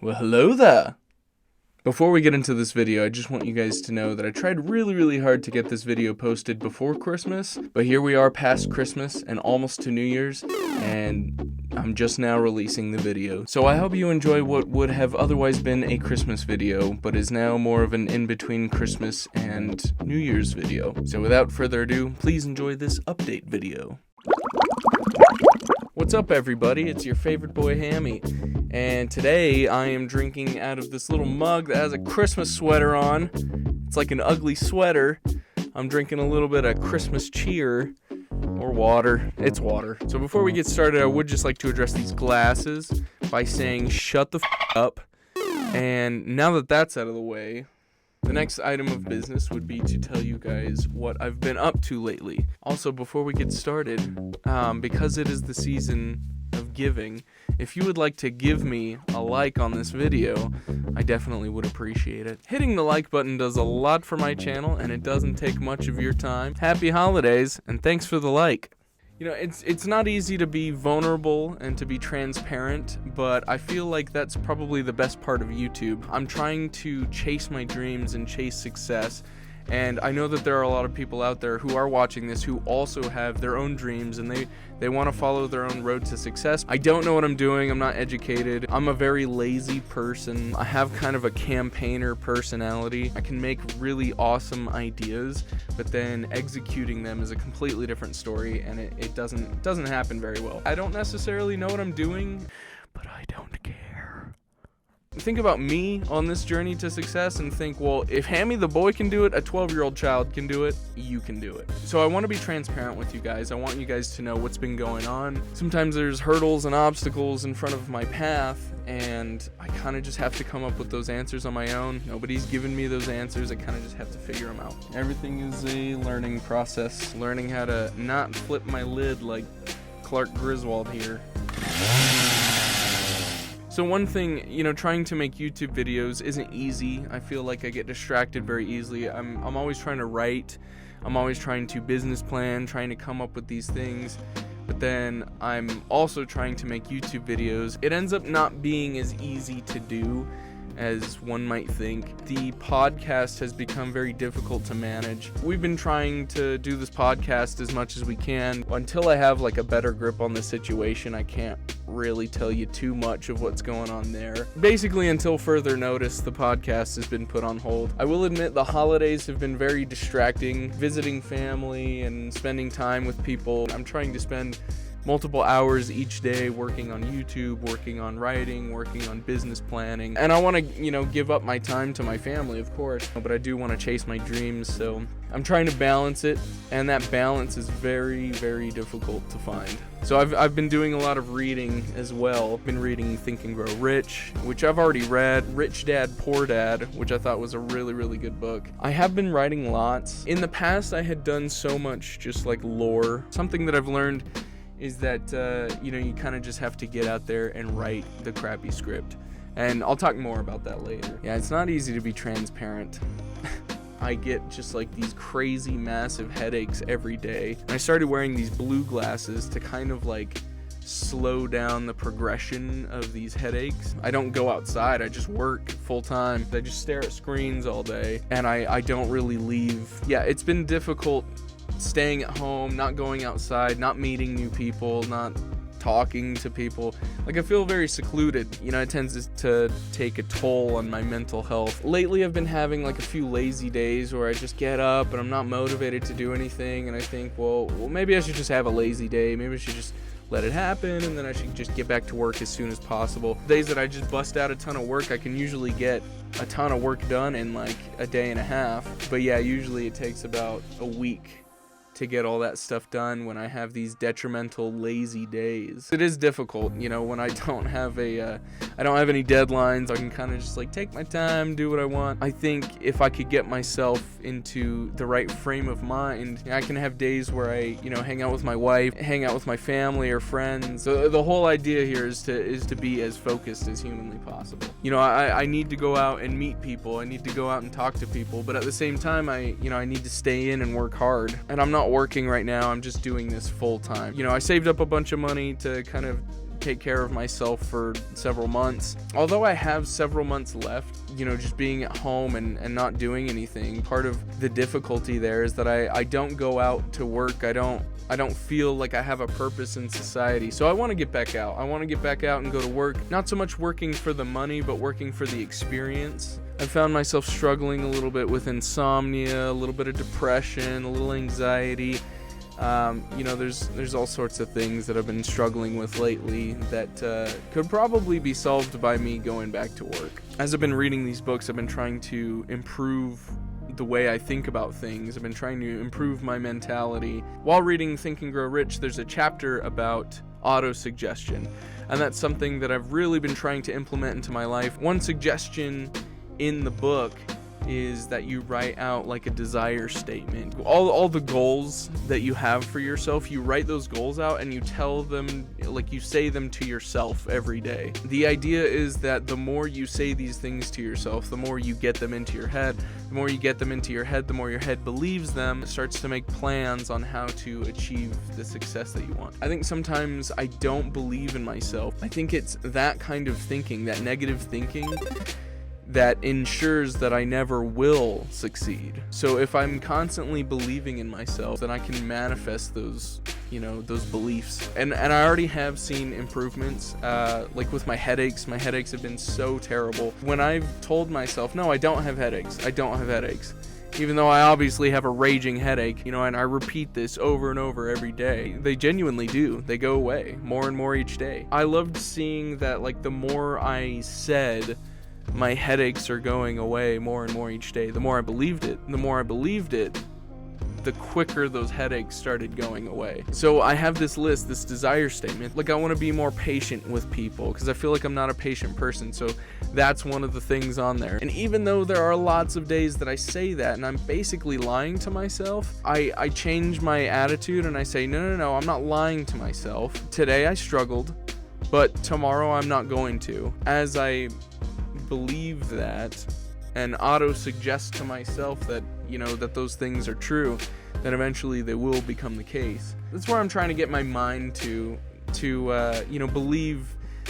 Well, hello there. Before we get into this video, I just want you guys to know that I tried really hard to get this video posted before Christmas, but here we are past Christmas and almost to New Year's, and I'm just now releasing the video. So I hope you enjoy what would have otherwise been a Christmas video, but is now more of an in-between Christmas and New Year's video. So without further ado, please enjoy this update video. What's up, everybody? It's your favorite boy, Hammy. And today I am drinking out of this little mug that has a Christmas sweater on. It's like an ugly sweater. I'm drinking a little bit of Christmas cheer, or water. It's water. So before we get started, I would just like to address these glasses by saying shut the f*** up. And now that that's out of the way, the next item of business would be to tell you guys what I've been up to lately. Also, before we get started, because it is the season of giving, if you would like to give me a like on this video, I definitely would appreciate it. Hitting the like button does a lot for my channel, and it doesn't take much of your time. Happy holidays, and thanks for the like. You know, it's not easy to be vulnerable and to be transparent, but I feel like that's probably the best part of YouTube. I'm trying to chase my dreams and chase success, and I know that there are a lot of people out there who are watching this who also have their own dreams and they want to follow their own road to success. I don't know what I'm doing. I'm not educated. I'm a very lazy person. I have kind of a campaigner personality. I can make really awesome ideas, but then executing them is a completely different story, and it doesn't happen very well. I don't necessarily know what I'm doing, but I don't care. Think about me on this journey to success and think, well, if Hammy the boy can do it, a 12-year-old child can do it, you can do it. So I want to be transparent with you guys. I want you guys to know what's been going on. Sometimes there's hurdles and obstacles in front of my path, and I kind of just have to come up with those answers on my own. Nobody's given me those answers. I kind of just have to figure them out. Everything is a learning process. Learning how to not flip my lid like Clark Griswold here. So one thing, you know, trying to make YouTube videos isn't easy. I feel like I get distracted very easily. I'm always trying to write. I'm always trying to business plan, trying to come up with these things. But then I'm also trying to make YouTube videos. It ends up not being as easy to do as one might think. The podcast has become very difficult to manage. We've been trying to do this podcast as much as we can. Until I have like a better grip on the situation, I can't really tell you too much of what's going on there. Basically, until further notice, the podcast has been put on hold. I will admit the holidays have been very distracting. Visiting family and spending time with people. I'm trying to spend multiple hours each day working on YouTube, working on writing, working on business planning. And I want to, you know, give up my time to my family, of course, but I do want to chase my dreams, so I'm trying to balance it, and that balance is very difficult to find. So I've been doing a lot of reading as well. I've been reading Think and Grow Rich, which I've already read, Rich Dad, Poor Dad, which I thought was a really good book. I have been writing lots. In the past, I had done so much just like lore. Something that I've learned is that, you know, you kind of just have to get out there and write the crappy script. And I'll talk more about that later. Yeah, it's not easy to be transparent. I get just like these crazy massive headaches every day. And I started wearing these blue glasses to kind of like slow down the progression of these headaches. I don't go outside, I just work full time. I just stare at screens all day, and I don't really leave. Yeah, it's been difficult staying at home, not going outside, not meeting new people, not talking to people. Like, I feel very secluded. You know, it tends to take a toll on my mental health. Lately, I've been having like a few lazy days where I just get up and I'm not motivated to do anything, and I think, well, maybe I should just have a lazy day. Maybe I should just let it happen, and then I should just get back to work as soon as possible. Days that I just bust out a ton of work, I can usually get a ton of work done in like a day and a half. But yeah, usually it takes about a week to get all that stuff done when I have these detrimental lazy days. It is difficult, you know, when I don't have any deadlines. I can kind of just like take my time, do what I want. I think if I could get myself into the right frame of mind, I can have days where I, you know, hang out with my wife, hang out with my family or friends. So the whole idea here is to be as focused as humanly possible. You know, I need to go out and meet people. I need to go out and talk to people, but at the same time, I need to stay in and work hard. And I'm not working right now. I'm just doing this full time. You know, I saved up a bunch of money to kind of take care of myself for several months. Although I have several months left, just being at home and not doing anything, part of the difficulty there is that I don't go out to work. I don't feel like I have a purpose in society. So I want to get back out. I want to get back out and go to work. Not so much working for the money, but working for the experience. I found myself struggling a little bit with insomnia, a little bit of depression, a little anxiety. There's all sorts of things that I've been struggling with lately that could probably be solved by me going back to work. As I've been reading these books, I've been trying to improve the way I think about things. I've been trying to improve my mentality. While reading Think and Grow Rich, there's a chapter about auto-suggestion, and that's something that I've really been trying to implement into my life. One suggestion in the book is that you write out like a desire statement. All the goals that you have for yourself, you write those goals out and you tell them, like you say them to yourself every day. The idea is that the more you say these things to yourself, the more you get them into your head. The more you get them into your head, the more your head believes them. It starts to make plans on how to achieve the success that you want. I think sometimes I don't believe in myself. I think it's that kind of thinking, that negative thinking, that ensures that I never will succeed. So if I'm constantly believing in myself, then I can manifest those beliefs. And I already have seen improvements, like with my headaches. My headaches have been so terrible. When I've told myself, no, I don't have headaches, even though I obviously have a raging headache, and I repeat this over and over every day, they genuinely do. They go away more and more each day. I loved seeing that, like, the more I said, my headaches are going away more and more each day. The more I believed it, the quicker those headaches started going away. So I have this list, this desire statement. Like, I want to be more patient with people because I feel like I'm not a patient person. So that's one of the things on there. And even though there are lots of days that I say that and I'm basically lying to myself, I change my attitude and I say, no, I'm not lying to myself. Today I struggled, but tomorrow I'm not going to. As I believe that and auto-suggest to myself that that those things are true, then eventually they will become the case. That's where I'm trying to get my mind to believe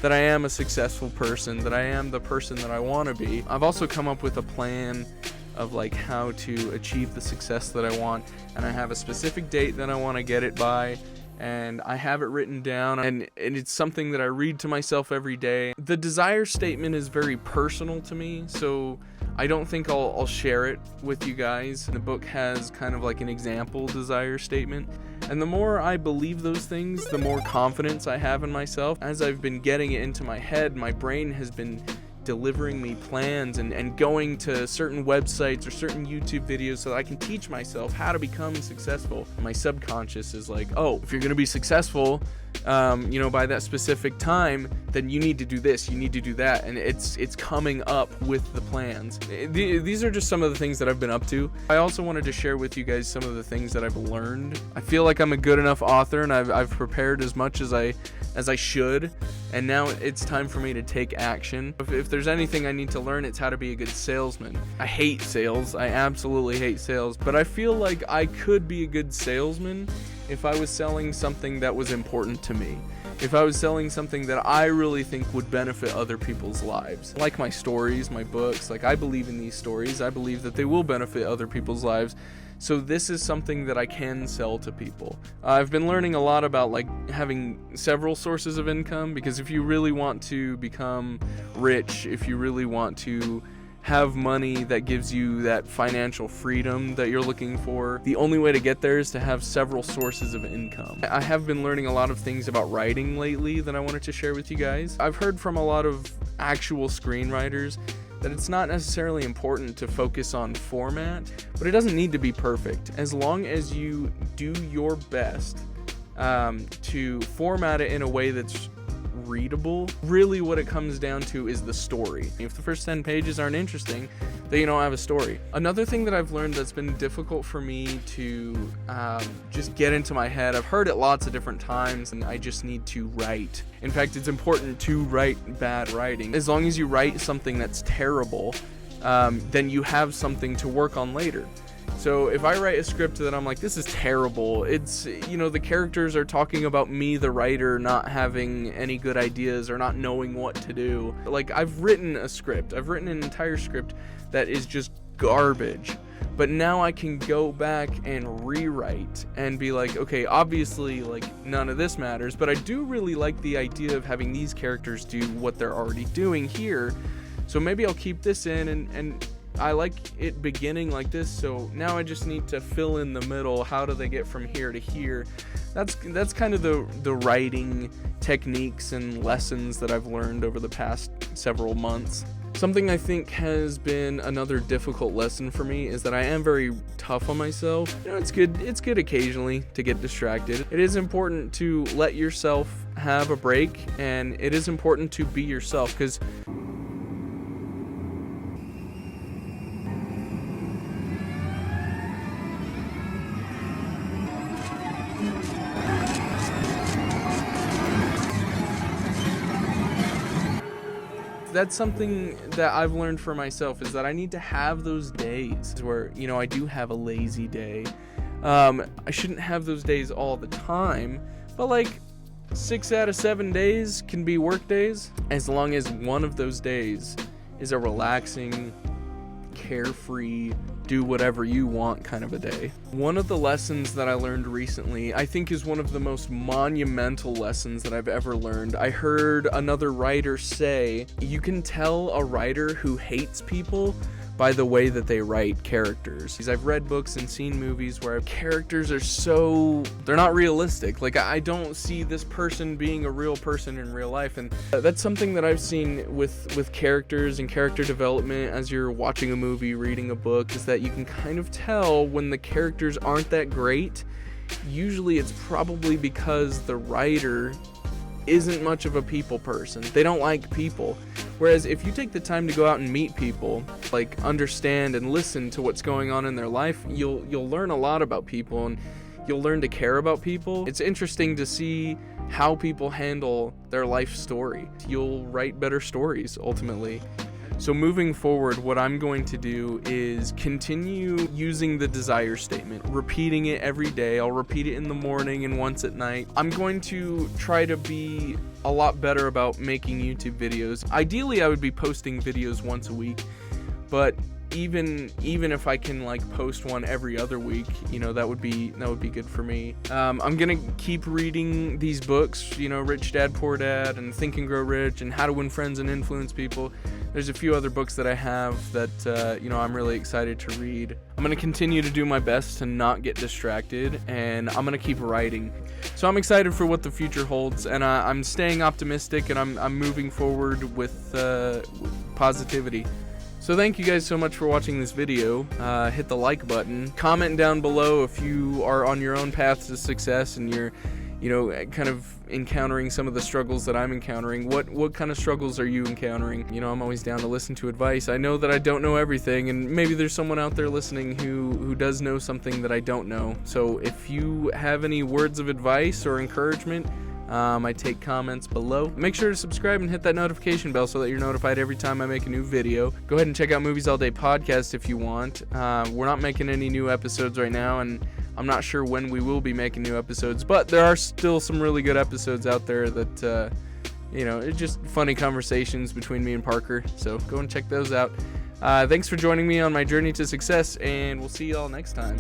that I am a successful person, that I am the person that I want to be. I've also come up with a plan of like how to achieve the success that I want, and I have a specific date that I want to get it by. And I have it written down, and it's something that I read to myself every day. The desire statement is very personal to me, so I don't think I'll share it with you guys. The book has kind of like an example desire statement, and the more I believe those things, the more confidence I have in myself. As I've been getting it into my head, my brain has been delivering me plans and going to certain websites or certain YouTube videos so that I can teach myself how to become successful. My subconscious is like, oh, if you're going to be successful, by that specific time, then you need to do this, you need to do that, and it's coming up with the plans. These are just some of the things that I've been up to. I also wanted to share with you guys some of the things that I've learned. I feel like I'm a good enough author, and I've prepared as much as I should, and now it's time for me to take action. If there's anything I need to learn, it's how to be a good salesman. I hate sales. I absolutely hate sales, but I feel like I could be a good salesman if I was selling something that was important to me. If I was selling something that I really think would benefit other people's lives. Like my stories, my books, like I believe in these stories. I believe that they will benefit other people's lives. So this is something that I can sell to people. I've been learning a lot about like having several sources of income, because if you really want to become rich, if you really want to have money that gives you that financial freedom that you're looking for, the only way to get there is to have several sources of income. I have been learning a lot of things about writing lately that I wanted to share with you guys. I've heard from a lot of actual screenwriters that it's not necessarily important to focus on format, but it doesn't need to be perfect. As long as you do your best to format it in a way that's readable. Really what it comes down to is the story. If the first 10 pages aren't interesting, then you don't have a story. Another thing that I've learned that's been difficult for me to just get into my head, I've heard it lots of different times, and I just need to write. In fact, it's important to write bad writing. As long as you write something that's terrible, then you have something to work on later. So if I write a script that I'm like, this is terrible, it's, you know, the characters are talking about me, the writer, not having any good ideas or not knowing what to do. Like, I've written an entire script that is just garbage. But now I can go back and rewrite and be like, okay, obviously, like, none of this matters, but I do really like the idea of having these characters do what they're already doing here. So maybe I'll keep this in, and I like it beginning like this, so now I just need to fill in the middle. How do they get from here to here? That's kind of the writing techniques and lessons that I've learned over the past several months. Something I think has been another difficult lesson for me is that I am very tough on myself. You know, it's good occasionally to get distracted. It is important to let yourself have a break, and it is important to be yourself, because that's something that I've learned for myself, is that I need to have those days where, you know, I do have a lazy day. I shouldn't have those days all the time, but like 6 out of 7 days can be work days, as long as one of those days is a relaxing, carefree, do whatever you want kind of a day. One of the lessons that I learned recently, I think, is one of the most monumental lessons that I've ever learned. I heard another writer say, you can tell a writer who hates people by the way that they write characters. Because I've read books and seen movies where characters are they're not realistic. Like, I don't see this person being a real person in real life, and that's something that I've seen with characters and character development as you're watching a movie, reading a book, is that you can kind of tell when the characters aren't that great. Usually it's probably because the writer isn't much of a people person. They don't like people. Whereas if you take the time to go out and meet people, like understand and listen to what's going on in their life, you'll learn a lot about people, and you'll learn to care about people. It's interesting to see how people handle their life story. You'll write better stories ultimately. So moving forward, what I'm going to do is continue using the desire statement, repeating it every day. I'll repeat it in the morning and once at night. I'm going to try to be a lot better about making YouTube videos. Ideally, I would be posting videos once a week, but even if I can like post one every other week, you know, that would be good for me. I'm gonna keep reading these books, you know, Rich Dad Poor Dad and Think and Grow Rich and How to Win Friends and Influence People. There's a few other books that I have that you know, I'm really excited to read. I'm gonna continue to do my best to not get distracted, and I'm gonna keep writing. So I'm excited for what the future holds, and I'm staying optimistic, and I'm moving forward with positivity. So thank you guys so much for watching this video. Hit the like button. Comment down below if you are on your own path to success and you're, you know, kind of encountering some of the struggles that I'm encountering. What kind of struggles are you encountering? You know, I'm always down to listen to advice. I know that I don't know everything, and maybe there's someone out there listening who does know something that I don't know. So if you have any words of advice or encouragement, I take comments below. Make sure to subscribe and hit that notification bell so that you're notified every time I make a new video. Go ahead and check out Movies All Day podcast if you want. We're not making any new episodes right now, and I'm not sure when we will be making new episodes, but there are still some really good episodes out there that, you know, it's just funny conversations between me and Parker. So go and check those out. Thanks for joining me on my journey to success, and we'll see y'all next time.